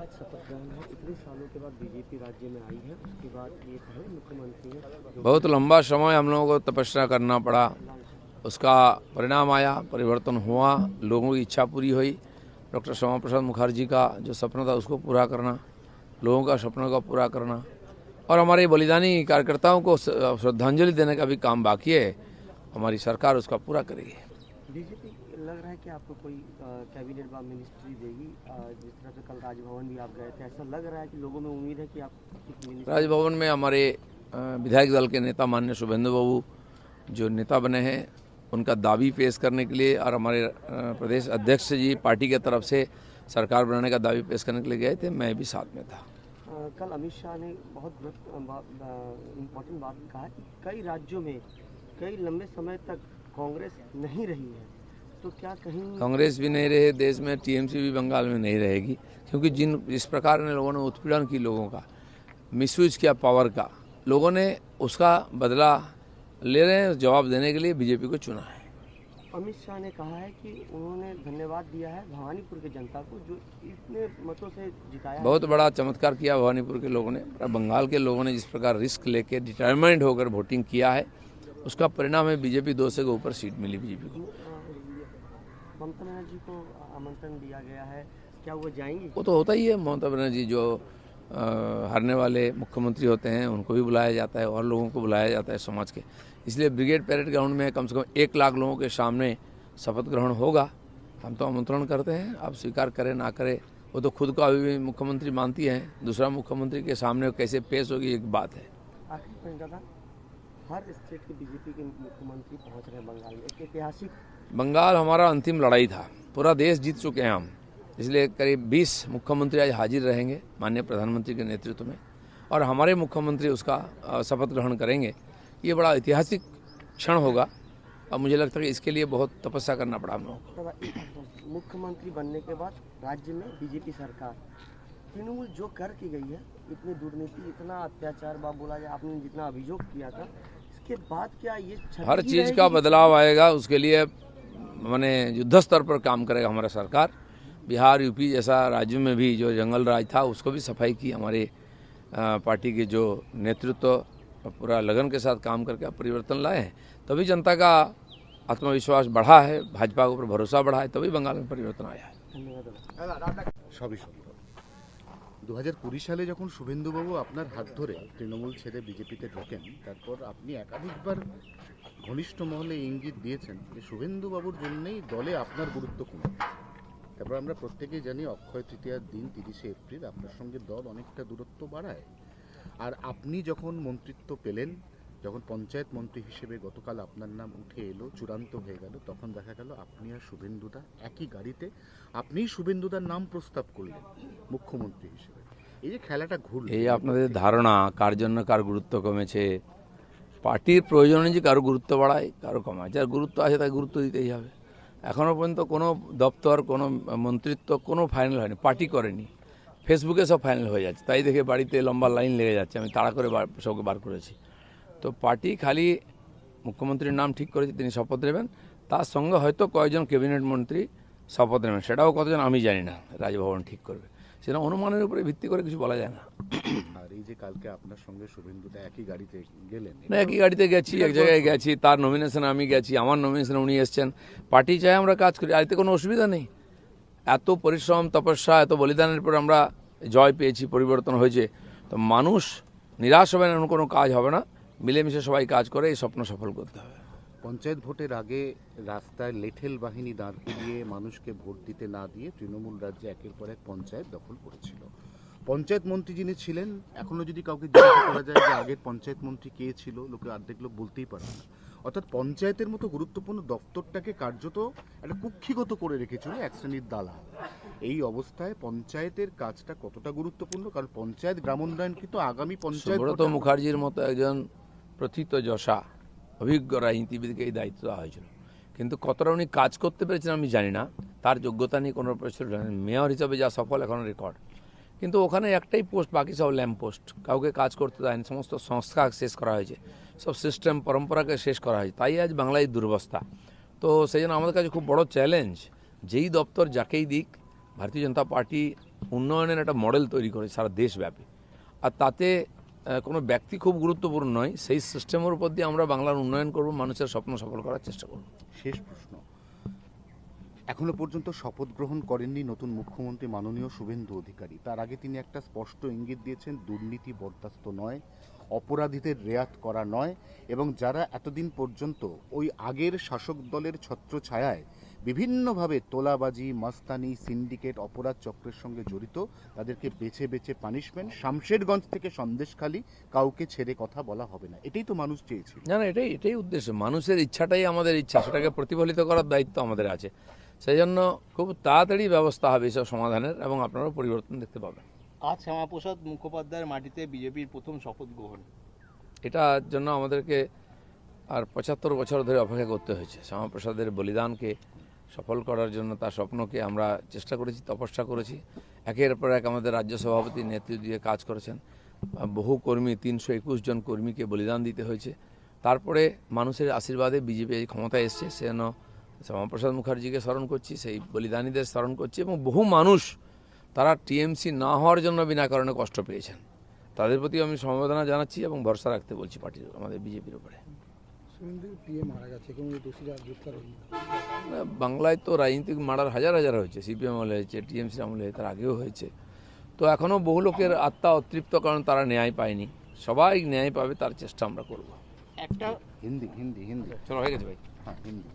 आज शपथ ग्रहण है, इतने सालों के बाद बीजेपी राज्य में आई है, उसके बाद ये पहले मुख्यमंत्री हैं। बहुत लंबा समय हम लोगों को तपस्या करना पड़ा, उसका परिणाम आया, परिवर्तन हुआ, लोगों की इच्छा पूरी हुई। डॉक्टर श्यामा प्रसाद मुखर्जी का जो सपना था उसको पूरा करना, लोगों का सपनों का पूरा करना, और हमारे बलिदानी कार्यकर्ताओं को श्रद्धांजलि देने का भी काम बाकी है। हमारी सरकार उसका पूरा करेगी। बीजेपी लग रहा है कि आपको कोई कैबिनेट व मिनिस्ट्री देगी, जिस तरह से कल राजभवन भी आप गए थे, ऐसा लग रहा है कि लोगों में उम्मीद है कि आप राजभवन में हमारे विधायक दल के नेता माननीय शुभेंदु बाबू जो नेता बने हैं, उनका दावी पेश करने के लिए, और हमारे प्रदेश अध्यक्ष जी पार्टी के तरफ से सरकार बनाने का दावी पेश करने के लिए गए थे। मैं भी साथ में था। कल अमित शाह ने बहुत इम्पोर्टेंट बात कहा कि कई राज्यों में कई लंबे समय तक कांग्रेस नहीं रही है, तो क्या कहीं कांग्रेस भी नहीं रहे देश में, टीएमसी भी बंगाल में नहीं रहेगी, क्योंकि जिस प्रकार ने लोगों ने उत्पीड़न की, लोगों का मिसयूज किया पावर का, लोगों ने उसका बदला ले रहे हैं। जवाब देने के लिए बीजेपी को चुना है। अमित शाह ने कहा है कि उन्होंने धन्यवाद दिया है भवानीपुर की जनता को जो इतने मतों से जिताया। बहुत बड़ा चमत्कार किया भवानीपुर के लोगों ने, बंगाल के लोगों ने जिस प्रकार रिस्क लेके डिटरमाइंड होकर वोटिंग किया है, उसका परिणाम है बीजेपी 200 के ऊपर सीट मिली बीजेपी को। ममता बनर्जी को आमंत्रण दिया गया है, क्या वो जाएंगी? वो तो होता ही है। ममता बनर्जी जो हारने वाले मुख्यमंत्री होते हैं उनको भी बुलाया जाता है, और लोगों को बुलाया जाता है समाज के। इसलिए ब्रिगेड परेड ग्राउंड में कम से कम 1 लाख लोगों के सामने शपथ ग्रहण होगा। हम तो आमंत्रण करते हैं, आप स्वीकार करें ना करें, वो तो खुद को अभी भी मुख्यमंत्री मानती हैं। दूसरा मुख्यमंत्री के सामने कैसे पेश होगी एक बात है। आखिरी पॉइंट दादा, हर स्टेट के बीजेपी के मुख्यमंत्री पहुंच रहे हैं बंगाल में, एक ऐतिहासिक। बंगाल हमारा अंतिम लड़ाई था, पूरा देश जीत चुके हैं हम, इसलिए करीब 20 मुख्यमंत्री आज हाजिर रहेंगे माननीय प्रधानमंत्री के नेतृत्व में, और हमारे मुख्यमंत्री उसका शपथ ग्रहण करेंगे। ये बड़ा ऐतिहासिक क्षण होगा, और मुझे लगता है कि इसके लिए बहुत तपस्या करना पड़ा हम लोगों को। मुख्यमंत्री बनने के बाद राज्य में बीजेपी सरकार तृणमूल जो कर की गई है, इतनी दुर्नीति, इतना अत्याचार, बाप बोला जाए, आपने जितना अभियोग किया था, इसके बाद क्या ये हर चीज़ का बदलाव आएगा, उसके लिए माने युद्ध स्तर पर काम करेगा हमारा सरकार। बिहार, यूपी जैसा राज्यों में भी जो जंगल राज था उसको भी सफाई की हमारे पार्टी के जो नेतृत्व पूरा लगन के साथ काम करके परिवर्तन लाए हैं, तभी जनता का आत्मविश्वास बढ़ा है, भाजपा के ऊपर भरोसा बढ़ा है, तभी बंगाल में परिवर्तन आया है। সবই সুন্দর। 2020 সালে যখন শুভেন্দুবাবু আপনার হাত ধরে তৃণমূল ছেড়ে বিজেপিতে ঢোকেন, তারপর আপনি একাধিকবার ঘনিষ্ঠ মহলে ইঙ্গিত দিয়েছেন যে শুভেন্দুবাবুর জন্যই দলে আপনার গুরুত্ব কমে। তারপর আমরা প্রত্যেকেই জানি অক্ষয় তৃতীয়ার দিন 30শে এপ্রিল আপনার সঙ্গে দল অনেকটা দূরত্ব বাড়ায়। আর আপনি যখন মন্ত্রিত্ব পেলেন, যখন পঞ্চায়েত মন্ত্রী হিসেবে গতকাল আপনার নাম উঠে এলো, চূড়ান্ত হয়ে গেল, তখন দেখা গেল আপনি আর শুভেন্দুদা একই গাড়িতে, আপনিই শুভেন্দুদার নাম প্রস্তাব করলেন মুখ্যমন্ত্রী হিসেবে। এই যে খেলাটা ঘুরল, এই আপনাদের ধারণা কার জন্য কার গুরুত্ব কমেছে। পার্টির প্রয়োজন যে কারো গুরুত্ব বাড়ায়, কারো কমায়। যার গুরুত্ব আছে তাকে গুরুত্ব দিতেই হবে। এখনও পর্যন্ত কোনো দপ্তর, কোনো মন্ত্রিত্ব কোনো ফাইনাল হয়নি, পার্টি করেনি, ফেসবুকে সব ফাইনাল হয়ে যাচ্ছে। তাই দেখে বাড়িতে লম্বা লাইন লেগে যাচ্ছে, আমি তাড়া করে সবকে বার করেছি। তো পার্টি খালি মুখ্যমন্ত্রীর নাম ঠিক করেছে, তিনি শপথ নেবেন, তার সঙ্গে হয়তো কয়েকজন ক্যাবিনেট মন্ত্রী শপথ নেবেন, সেটাও কতজন আমি জানি না, রাজভবন ঠিক করবে। সেটা অনুমানের উপরে ভিত্তি করে কিছু বলা যায় না। আর এই যে কালকে আপনার সঙ্গে শুভেন্দুদা একই গাড়িতে গেলেন, না একই গাড়িতে গেছি, এক জায়গায় গেছি, তার নমিনেশনে আমি গেছি, আমার নমিনেশনে উনি এসছেন। পার্টি চাই আমরা কাজ করি, এতে কোনো অসুবিধা নেই। এত পরিশ্রম, তপস্যা, এত বলিদানের পর আমরা জয় পেয়েছি, পরিবর্তন হয়েছে, তো মানুষ নিরাশ হবে না, এমন কোনো কাজ হবে না। মিলেমিশে সবাই কাজ করে এই স্বপ্ন সফল করতে হবে। পঞ্চায়েত ভোটের আগে রাস্তায় লেঠেল বাহিনী দাঁড় করিয়ে মানুষকে ভোট দিতে না দিয়ে তৃণমূল রাজ্যে একের পর এক পঞ্চায়েত দখল করেছিল। পঞ্চায়েত মন্ত্রী যিনি ছিলেন, এখনো যদি কাউকে জিজ্ঞাসা করা যায় যে আগের পঞ্চায়েত মন্ত্রী কে ছিল, লোকে অর্ধেক লোক বলতেই পারে না। অর্থাৎ পঞ্চায়েতের মতো গুরুত্বপূর্ণ দপ্তরটাকে কার্যত একটা কুক্ষিগত করে রেখেছিল এক শ্রেণীর দালাল। এই অবস্থায় পঞ্চায়েতের কাজটা কতটা গুরুত্বপূর্ণ, কারণ পঞ্চায়েত গ্রামোন্নয়ন কিন্তু আগামী পঞ্চায়েত। সুব্রত মুখার্জির মতো একজন প্রথিতযশা অভিজ্ঞ রাজনীতিবিদকে এই দায়িত্ব দেওয়া হয়েছিল, কিন্তু কতটা উনি কাজ করতে পেরেছেন আমি জানি না। তার যোগ্যতা নিয়ে কোনো প্রশ্ন, মেয়র হিসাবে যা সফল এখন রেকর্ড, কিন্তু ওখানে একটাই পোস্ট, বাকি সব ল্যাম্প পোস্ট, কাউকে কাজ করতে দেয়নি। সমস্ত সংস্কার শেষ করা হয়েছে, সব সিস্টেম পরম্পরাকে শেষ করা হয়েছে, তাই আজ বাংলায় দুরবস্থা। তো সেই জন্য আমাদের কাছে খুব বড় চ্যালেঞ্জ, যেই দপ্তর যাকেই দিক, ভারতীয় জনতা পার্টি উন্নয়নের একটা মডেল তৈরি করেছে সারা দেশব্যাপী। আর তাতে কোনো ব্যক্তি খুব গুরুত্বপূর্ণ নয়, সেই সিস্টেমের উপর দিয়ে আমরা বাংলার উন্নয়ন করব, মানুষের স্বপ্ন সফল করার চেষ্টা করব। শেষ প্রশ্ন, এখনো পর্যন্ত শপথ গ্রহণ করেননি নতুন মুখ্যমন্ত্রী মাননীয় শুভেন্দু অধিকারী। তার আগে তিনি একটা স্পষ্ট ইঙ্গিত দিয়েছেন, দুর্নীতি বরদাস্ত নয়, অপরাধীদের রেয়াত করা নয়, এবং যারা এতদিন পর্যন্ত ওই আগের শাসক দলের ছত্রছায়ায় বিভিন্নভাবে তোলাবাজি, মাস্তানি, সিন্ডিকেট, অপরাধ চক্রের সঙ্গে জড়িত, তাদেরকে বেছে বেছে পানিশমেন্ট, শামশেরগঞ্জ থেকে সন্দেশখালী, কাউকে ছেড়ে কথা বলা হবে না। এটাই তো মানুষ চেয়েছিল। না না, এটাই উদ্দেশ্য, মানুষের ইচ্ছাটাই আমাদের ইচ্ছা, সেটাকে প্রতিফলিত করার দায়িত্ব আমাদের আছে। সেই জন্য খুব তাড়াতাড়ি ব্যবস্থা হবে এসব সমাধানের, এবং আপনারাও পরিবর্তন দেখতে পাবেন। আজ শ্যামাপ্রসাদ মুখোপাধ্যায়ের মাটিতে বিজেপির প্রথম শপথ গ্রহণ। এটার জন্য আমাদেরকে আর ৭৫ বছর ধরে অপেক্ষা করতে হয়েছে। শ্যামাপ্রসাদের বলিদানকে সফল করার জন্য, তার স্বপ্নকে আমরা চেষ্টা করেছি, তপস্যা করেছি। একের পর এক আমাদের রাজ্য সভাপতি নেতৃত্ব দিয়ে কাজ করেছেন। বহু কর্মী, ৩২১ জন কর্মীকে বলিদান দিতে হয়েছে। তারপরে মানুষের আশীর্বাদে বিজেপি এই ক্ষমতায় এসছে। সেজন্য শ্যামাপ্রসাদ মুখার্জিকে স্মরণ করছি, সেই বলিদানীদের স্মরণ করছি, এবং বহু মানুষ তারা টিএমসি না হওয়ার জন্য বিনা কারণে কষ্ট পেয়েছেন। তাদের প্রতি আমি সমবেদনা জানাচ্ছি এবং ভরসা রাখতে বলছি পার্টির, আমাদের বিজেপির উপরে। বাংলায় তো রাজনীতিক মার্ডার হাজার হাজার হয়েছে, সিপিএম আমলে হয়েছে, টিএমসি আমলে, তার আগেও হয়েছে। তো এখনও বহু লোকের আত্মা অতৃপ্ত, কারণ তারা ন্যায় পায়নি। সবাই ন্যায় পাবে তার চেষ্টা আমরা করব। একটা হিন্দি হিন্দি হিন্দি চলো, হয়ে গেছে ভাই। হ্যাঁ, হিন্দি।